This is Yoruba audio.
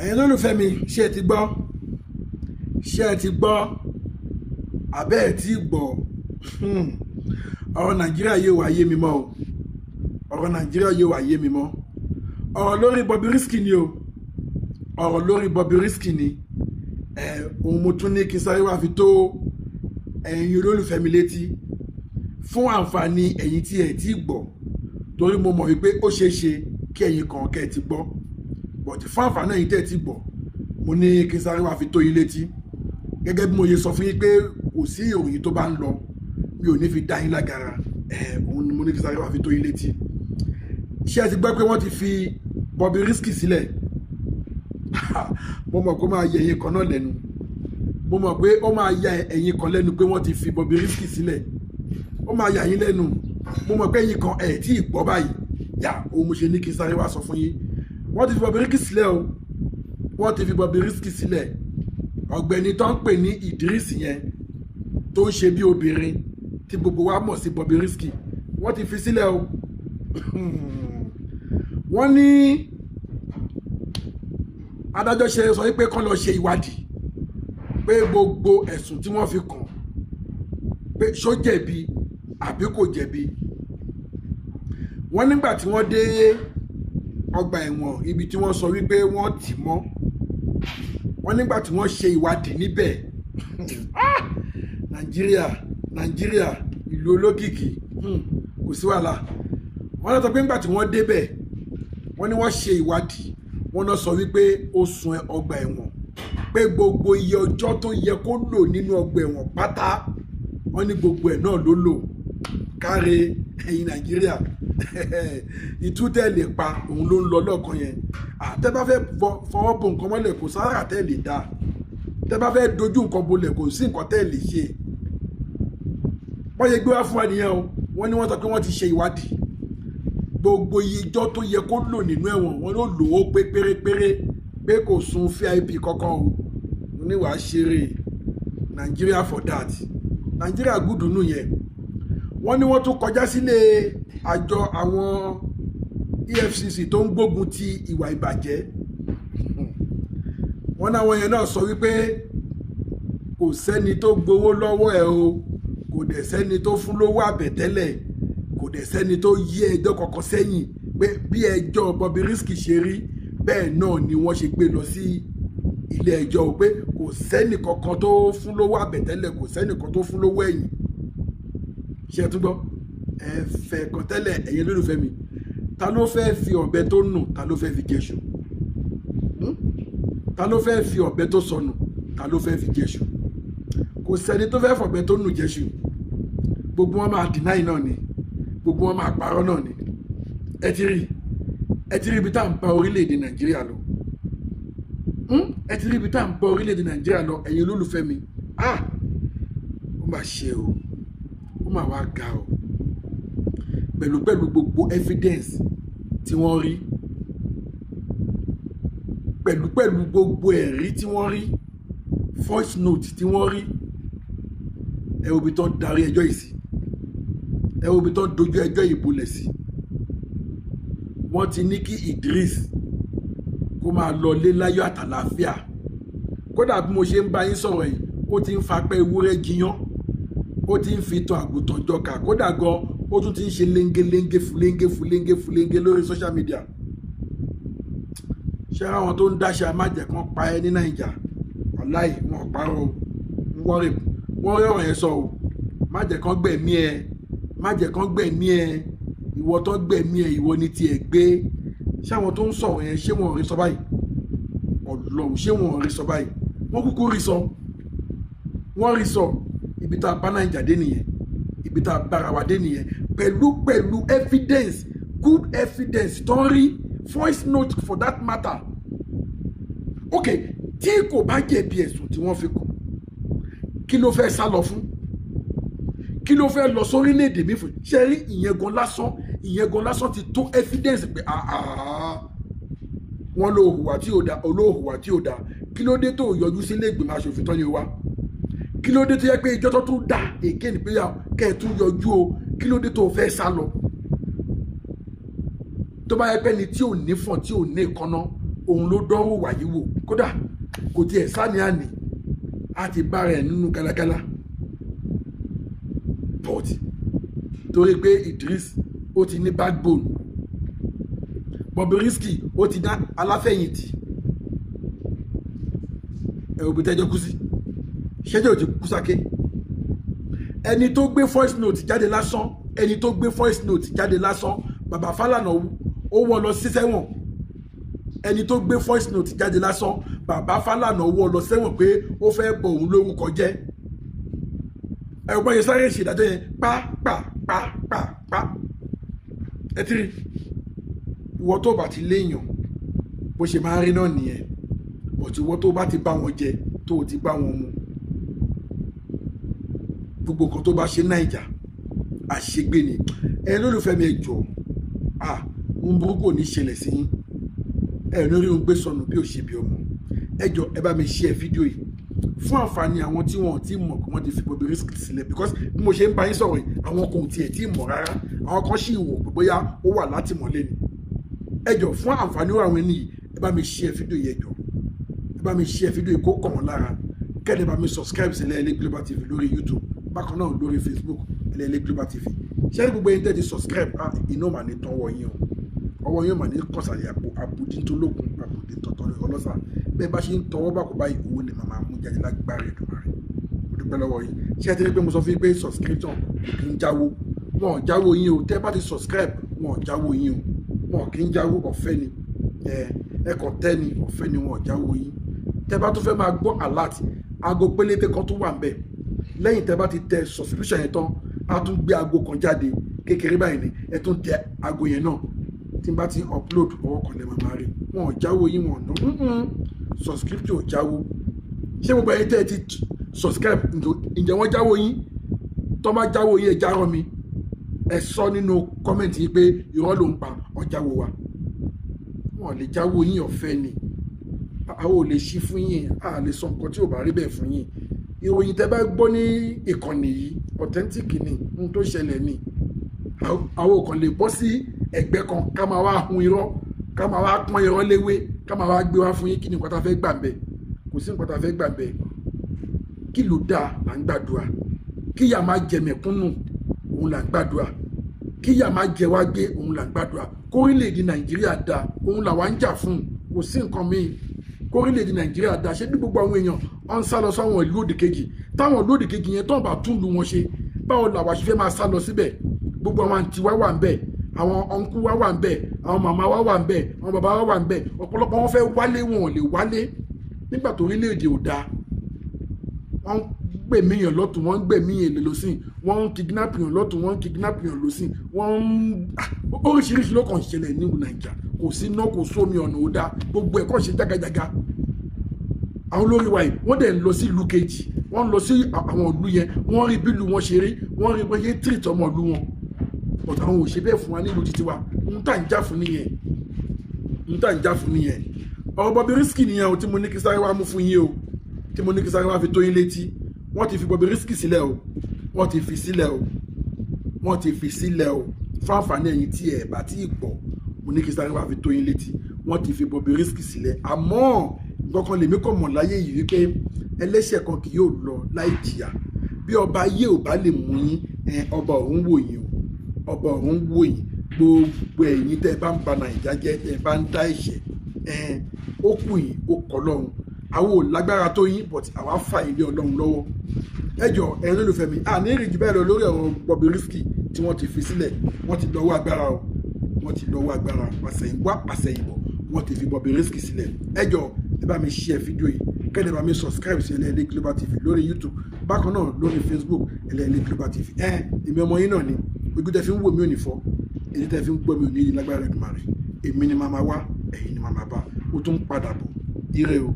ẹ̀yin lólùfẹ́ mi ṣé ẹ ti gbọ́ abẹ́ ẹ̀ tí gbọ́ ọ̀rọ̀ nàìjíríà yóò wá yé mi mọ́ o ọ̀rọ̀ nàìjíríà yóò wá yé mi mọ́ ọ̀rọ̀ lórí Bobrisky ni o ọ̀rọ̀ lórí Bobrisky ni ohun mo tún ní kí n sáré wá fi tó ẹ̀yin olólùfẹ́ mi létí fún àǹfààní ẹ̀yin tí ẹ̀ tí gbọ́ torí mo mọ̀ wípé ó ṣeé ṣe kí ẹ̀yin kan kẹ́ ẹ ti gbọ́ bọ̀tí fún àǹfààní ẹ̀yin tẹ́ ẹ ti gbọ́ mo ní kí n sáré wá fi tó yín létí gẹ́gẹ́ bí mo yẹ sọ fún yín pé kò sí ìròyìn tó bá ń lọ mi ò ní fi dá yín lágara òun ni mo ní kí n sáré wá fi tó yín létí ṣé ẹ ti gbọ́ pé wọ́n ti fi Bobrisky sílẹ̀ mo mọ̀ pé ó máa yẹ ẹ̀yin kan náà lẹ́nu mo mọ̀ pé ó máa ya ẹ̀yin kan lẹ́nu pé wọ́n ti fi Bobrisky sílẹ̀ ó máa yà yín lẹ́nu mo mọ̀ pé ẹ̀yin kan ẹ̀ tí ì gbọ́ báyìí yà òun mo ṣe ní kí n sáré wá sọ fún yín wọ́n ti fi Bobrisky sílẹ̀ o wọ́n ti fi Bobrisky sílẹ̀ ọ̀gbẹ́ni tó ń pè ní Idris yẹn tó ń ṣe bí obìnrin tí gbogbo wa mọ̀ sí Bobrisky wọ́n ti fi sílẹ̀ o wọ́n ní adájọ́ ṣe sọ pé kán lọ ṣe ìwádìí pé gbogbo ẹ̀sùn tí wọ́n fi kàn pé ṣó jẹ̀bi àbí kò jẹ̀bi wọ́n nígbà tí wọ́n dé ọgbà ẹ̀wọ̀n ibi tí wọ́n sọ wípé wọ́n tì mọ́ wọ́n nígbà tí wọ́n ṣe ìwádìí níbẹ̀ nàìjíríà ìlú olókìkí kò sí wàhálà wọ́n lọ sọ pé nígbà tí wọ́n débẹ̀ wọ́n ní wọ́n ṣe ìwádìí wọ́n náà sọ wípé ó sùn ọgbà ẹ̀wọ̀n pé gbogbo iye ọjọ́ tó yẹ kó lò nínú ọgbà ẹ̀wọ̀n pátá wọ́n ní gbogbo ẹ̀ náà ló lò káre ẹ̀yin nàìjíríà ìtútẹ̀ lè pa òun ló ń lọ lọ́ọ̀kan yẹn tẹ́ bá fẹ́ fọwọ́ bo nǹkan mọ́lẹ̀ kò sára tẹ́ lè dá tẹ́ bá fẹ́ dojú nǹkan bolẹ̀ kò sí nǹkan tẹ́ lè ṣe wọ́n yẹ gbé wá fún wa nìyẹn o wọ́n ní wọ́n sọ pé wọ́n ti ṣe ìwádìí gbogbo iye ọjọ́ tó yẹ kó lò nínú ẹ̀wọ̀n wọn ló lò ó pé pérépéré pé kò sun VIP kankan o mo ní wàá ṣeré Nigeria for that Nigeria gùdù nù yẹn wọ́n ní wọ́n tún kọjá sílé àjọ àwọn EFCC tó ń gbógun ti ìwà ìbàjẹ́ wọ́n náwọn yẹn náà sọ wípé kò sẹ́ni tó gbowó lọ́wọ́ ẹ̀ o kò dẹ̀ sẹ́ni tó fún lówó àbẹ̀tẹ́lẹ̀ kò dẹ̀ sẹ́ni tó yí ẹjọ́ kankan sẹ́yìn pé bí ẹjọ́ Bobrisky ṣe rí bẹ́ẹ̀ náà ni wọ́n ṣe gbé lọ sí ilé ẹjọ́ pé kò sẹ́ni kankan tó fún lówó àbẹ̀tẹ́lẹ̀ kò sẹ́ni kan tó fún lówó ẹ̀yìn ṣe tún gbọ́ ẹ̀fẹ̀ kan tẹ́lẹ̀ ẹ̀yin lólùfẹ́ mi ta ló fẹ́ fi ọ̀bẹ tó nù ta ló fẹ́ fi jẹ́ṣu ta ló fẹ́ fi ọ̀bẹ tó sọnù ta ló fẹ́ fi jẹ́ṣu kò sẹ́ni tó fẹ́ fọ̀bẹ tó nù jẹ́ṣu gbogbo wọn máa deny náà ni gbogbo wọn máa parọ́ náà ni ẹ ti rí ibi tá à ń pa orílẹ̀-èdè Nàìjíríà lọ ẹ ti rí ibi tá à ń pa orílẹ̀-èdè Nàìjíríà lọ ẹ̀yin olólùfẹ́ mi ó mà ṣe o ó mà wá ga o pẹ̀lú gbogbo evidence tí wọ́n rí pẹ̀lú gbogbo ẹ̀rí tí wọ́n rí voice note tí wọ́n rí ẹ wo bí tó ń darí ẹjọ́ yìí sí ẹ wo bí tó ń dojú ẹjọ́ yìí bolẹ̀ sí wọ́n ti ní kí Idris kó máa lọ lé láyọ̀ àtàlàáfíà kódà bí mo ṣe ń bá yín sọ̀rọ̀ yìí ó ti ń fapẹ́ ewúrẹ́ jiyán ó ti ń fi tan àgùntàn jọkà kódà gan ó tún ti ń ṣe léńgé lórí social media ṣé àwọn tó ń dáṣà májẹ̀ kan pa ẹ́ ní Nàìjà ọ̀láì wọn parọ́ wọ́n rí ọ̀rọ̀ yẹn sọ o májẹ̀ kan gbẹ̀mí ẹ ìwọ tó gbẹ̀mí ẹ ìwọ ni tiẹ̀ gbé ṣé àwọn tó ń sọ̀rọ̀ yẹn ṣé wọn rí sọ báyìí Ọlọ́run ṣé wọn rí sọ báyìí wọ́n kúkú rí sọ wọ́n rí sọ ibi tá a bá Nàìjà dé nìyẹn ibi tá a bára wa dé nìyẹn pẹ̀lú evidence good evidence tó ń rí voice note for that matter ok tí kò bá jẹ̀bi ẹ̀sùn tí wọ́n fi kàn kí ló fẹ́ sá lọ fún kí ló fẹ́ lọ sórílẹ̀-èdè mi fún ṣe rí ìyẹn gan lásán ti tó evidence pé wọ́n lo hùwà tí ò dá olóhùwà tí ò dá kí ló dé tó yọjú sílé ìgbìmọ̀ aṣòfin tó ní wa kí ló dé tó yẹ pé ìjọ tó tún dà èké ní pé kẹ́ ẹ̀ tún yọjú o kí ló dé tó fẹ́ sá lọ tó bá yẹ pé ni tí ò ní fọ̀n tí ò ní ìkànnà òun ló dánwò wàyí wò kódà kò tiẹ̀ sáni àní á ti bá rẹ̀ nínú gálágálá but torí pé Idris ó ti ní backbone Bobrisky ó ti dá aláfẹ̀yìntì òbí tẹ́jọ́ kú sí ṣẹ́jọ́ ò ti kú sáké ẹni tó gbé voice note jáde lásán bàbá Fálànà ó wọ́ lọ sí sẹ́wọ̀n ẹni tó gbé voice note jáde lásán bàbá Fálànà wọ́ lọ sẹ́wọ̀n pé ó fẹ́ bọ̀ òun lórúkọ jẹ́ ẹ̀gbọ́n yẹn sáré ṣèdájọ́ yẹn pa ẹ ti rí ìwọ tó bá ti léèyàn bó ṣe máa ń rí náà nìyẹn but ìwọ tó bá ti bá wọn jẹ tó o ti bá wọn mu gbogbo nǹkan tó bá ṣe Naija àṣegbè ni ẹ lólùfẹ́ mi ẹ jọ ń burúkú ò ní ṣẹlẹ̀ sí yín ẹ lórí ń gbé sọnù bí ò ṣe bí ọmọ ẹ jọ ẹ bá mi share fídíò yìí fún àǹfààní àwọn tí wọn ò tí mọ̀ pé wọ́n ti fi Bobrisky sílẹ̀ because bí mo ṣe ń bá yín sọ̀rọ̀ yìí àwọn kan ò tiẹ̀ tí mọ̀ rárá àwọn kan sì wò pé bóyá ó wà látìmọ́lé ni ẹ jọ fún àǹfààní àwọn ẹni yìí ẹ bá mi share fídíò yìí ẹ jọ ẹ bá mi share fídíò yìí kó kàn wọ́n lára kẹ́lẹ́ bá mi subscribe sí LLA Global TV lórí YouTube bákan náà lórí Facebook LLA Global TV ṣé gbogbo yín tẹ́ ti subscribe iná mà ní tán wọ̀ yín o ọwọ́ yóò mà ní kọ̀sàlẹ̀ àbùdíntólógún àbùdíntọ́tọ́rẹ́ ọlọ́sà bẹ́ẹ̀ bá ṣe ń tọwọ́ bá kò báyìí owó ni màmá mú jáde lágbára Èdùmàrè mo dúpẹ́ lọ́wọ́ yín ṣé ẹ ti rí pé mo sọ fún yín pé subscription kò kí ń jáwó wọn ò jáwó yín o tẹ́ bá ti subscribe wọn ò jáwó yín o wọn kì í jáwó ọ̀fẹ́ ni ẹ̀kọ́ tẹ́ ni ọ̀fẹ́ ni wọn ò jáwó yín tẹ́ bá tún fẹ́ máa gbọ́ alert aago pélébé kan tó wà ń bẹ̀ lẹ́yìn tẹ́ bá ti tẹ subscription yẹn tán á tún gbé aago kan jáde kékeré báyìí ni ẹ tún tẹ aago yẹn náà tí n bá ti upload ọwọ́ kan lẹ́ máa rí wọn ò jáwó yín wọn ò subscription ò jáwó ṣé gbogbo ẹ̀yin tẹ́ ẹ ti subscribe ǹjẹ́ wọ́n jáwó yín tó bá jáwó yín ẹ járọ́ mi ẹ sọ nínú comment yìí pé irọ́ ló ń pa ọ̀jáwó wa wọn ò lè jáwó yín ọ̀fẹ́ ni àwọn ò lè ṣí fún yín a lè sọ nǹkan tí ò bá rí bẹ́ẹ̀ fún yín ìròyìn tẹ́ bá gbọ́ ní ìkànnì yìí authentic ni ohun tó ṣẹlẹ̀ ni àwọn ò kàn lè bọ́ sí ẹgbẹ́ kan ká máa wá hun irọ́ ká máa wá pọ́n irọ́ léwé ká máa wá gbé wá fún yín kí ni nǹkan tá a fẹ́ gbà bẹ́ẹ̀ kò sí nǹkan tá a fẹ́ gbà bẹ́ẹ̀ kí ló dáa là ń gbàdúrà kíyà máa jẹ mẹ̀kúnnù òun là ń gbàdúrà kíyà máa jẹ wá gbé òun là ń gbàdúrà kórílẹ̀-èdè Nàìjíríà dáa òun làwa ń jà fún kò sí nǹkan míì kórílẹ̀-èdè Nàìjíríà dáa ṣé bí gbogbo àwọn èèyàn ọ̀n sá lọ sáwọn ìlú òdì kejì táwọn ìlú òdì kejì yẹn tó bá tún lu wọn ṣe báwo làwa ṣe fẹ́ máa sá lọ síbẹ̀ gbogbo àwọn àǹtí wa wà ń bẹ̀ àwọn ọ̀nkú wa wà ń bẹ̀ àwọn màmá wa wà ń bẹ̀ àwọn bàbá wa wà ń bẹ̀ ọ̀pọ̀lọpọ̀ wọn fẹ́ wálé wọn ò lè wálé nígbà tó orílẹ̀-èdè ò dáa wọ́n ń gbẹ̀mí yàn lọ́tún wọ́n ń gbẹ̀mí yàn lọ́sìn wọ́n ń kidnap yàn lọ́tún wọ́n ń kidnap yàn lọ́sìn wọ́n ń oríṣiríṣi ló kàn ṣẹlẹ̀ ní Nàìjíríà kò sí iná kò sómi ọ̀nà ò dáa gbogbo ẹ̀ kàn ṣe jágajàga àwọn olórí wa yìí wọ́n dẹ̀ ń lọ sí ìlú kejì wọ́n ń lọ sí àwọn ìlú yẹn wọ́n rí bí ìlú wọn ṣe rí wọ́n rí bóyá tírìtì ọmọ ìlú wọn but àwọn ò ṣe bẹ́ẹ̀ fún wa nílùú títí wa ń tà ń jà fún nìyẹn ọ̀rọ̀ Bobrisky nìyẹn o tí mo ní kí sáré wá mú fún yín o tí mo ní kí sáré wá fi tó yín létí wọ́n ti fi Bobrisky sílẹ̀ o wọ́n ti fi sílẹ̀ o fún àǹfààní ẹ̀yin tí ẹ̀ bá tí ì gbọ́ mo ní kí sáré wá fi tó yín létí wọ́n ti fi Bobrisky sílẹ̀ àmọ́ nǹkan lèmi kò mọ̀ láyé yìí wípé ẹlẹ́ṣẹ̀ kan kì yóò lọ láì jìyà bí ọba ayé ò bá lè mú yín ọba ọ̀run wò yín o ọba ọ̀run wò yín gbogbo ẹ̀yin tẹ́ ẹ bá ń ba Nàìjíríà jẹ́ tẹ́ ẹ bá ń dá ẹ̀ṣẹ̀ ó kù yín ó kọ́ lọ́run àwọn ò lágbára tó yín but àwa fà ilé Ọlọ́run lọ́wọ́ ẹjọ́ ẹ̀yin olólùfẹ́ mi àní ìrìnjì bẹ́ẹ̀ lọ lórí ọ̀rọ̀ Bobrisky tí wọ́n ti fi sílẹ̀ wọ́n ti lọ́wọ́ agbára o wọ́n ti lọ́wọ́ agbára àṣẹ̀yìnwá àṣẹ̀yìnbọ̀ wọ́n ti fi Bobrisky sílẹ̀ ẹjọ́ ẹ bá mi share fídíò yìí kẹ́lẹ́ bá mi subscribe sí LLA Global TV lórí YouTube bákan náà lórí Facebook LLA Global TV èmi ọmọ yín náà ni ojú tẹ́ fi ń wò mí ò ní fọ́ èyí tẹ́ fi ń gbọ́ mi ò ní yí lágbára Èdùmàrè èmi ni màmá wá ẹ̀yin ni màmá bá ó tún padà bọ̀ ire o.